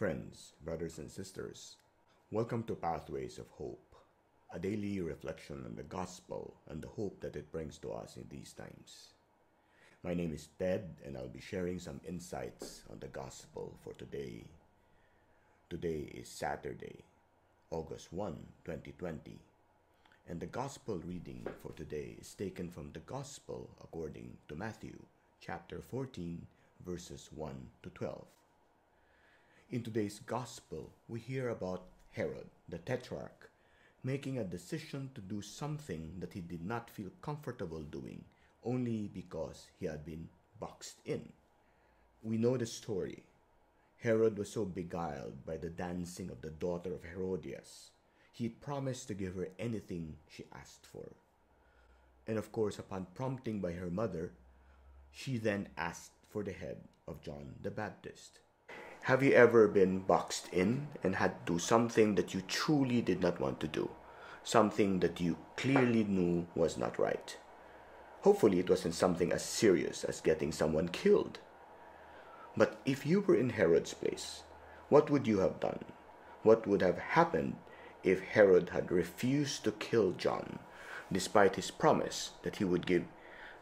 Friends, brothers and sisters, welcome to Pathways of Hope, a daily reflection on the gospel and the hope that it brings to us in these times. My name is Ted, and I'll be sharing some insights on the gospel for today. Today is Saturday, August 1, 2020, and the gospel reading for today is taken from the gospel according to Matthew, chapter 14, verses 1 to 12. In today's gospel, we hear about Herod, the tetrarch, making a decision to do something that he did not feel comfortable doing only because he had been boxed in. We know the story. Herod was so beguiled by the dancing of the daughter of Herodi-as. He promised to give her anything she asked for. And of course, upon prompting by her mother, she then asked for the head of John the Baptist. Have you ever been boxed in and had to do something that you truly did not want to do? Something that you clearly knew was not right? Hopefully it wasn't something as serious as getting someone killed. But if you were in Herod's place, what would you have done? What would have happened if Herod had refused to kill John, despite his promise that he would give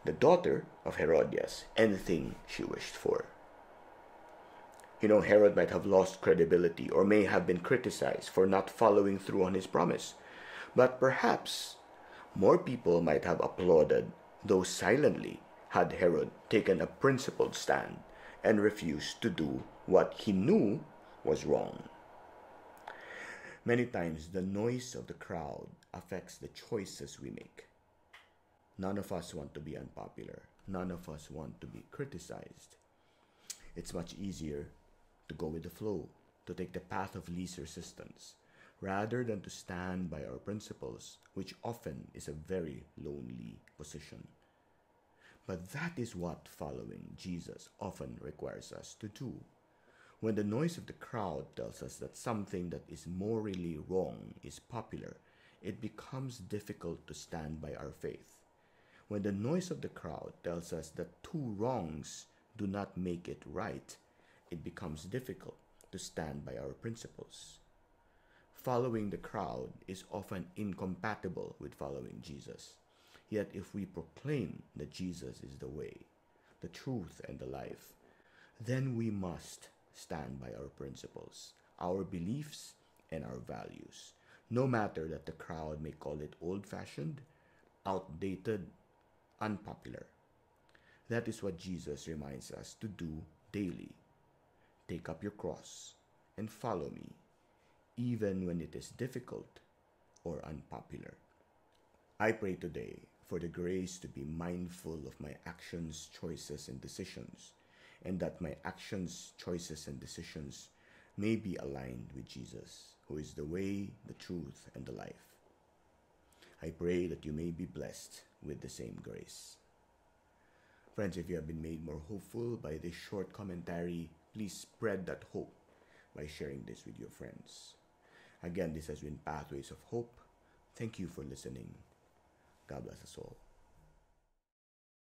the daughter of Herodi-as anything she wished for? Herod might have lost credibility or may have been criticized for not following through on his promise. But perhaps more people might have applauded, though silently, had Herod taken a principled stand and refused to do what he knew was wrong. Many times, the noise of the crowd affects the choices we make. None of us want to be unpopular. None of us want to be criticized. It's much easier to go with the flow, to take the path of least resistance, rather than to stand by our principles, which often is a very lonely position. But that is what following Jesus often requires us to do. When the noise of the crowd tells us that something that is morally wrong is popular, it becomes difficult to stand by our faith. When the noise of the crowd tells us that two wrongs do not make it right, it becomes difficult to stand by our principles. Following the crowd is often incompatible with following Jesus. Yet if we proclaim that Jesus is the way, the truth, and the life, then we must stand by our principles, our beliefs, and our values, no matter that the crowd may call it old-fashioned, outdated, unpopular. That is what Jesus reminds us to do daily. Take up your cross and follow me, even when it is difficult or unpopular. I pray today for the grace to be mindful of my actions, choices, and decisions, and that my actions, choices, and decisions may be aligned with Jesus, who is the way, the truth, and the life. I pray that you may be blessed with the same grace. Friends, if you have been made more hopeful by this short commentary, please spread that hope by sharing this with your friends. Again, this has been Pathways of Hope. Thank you for listening. God bless us all.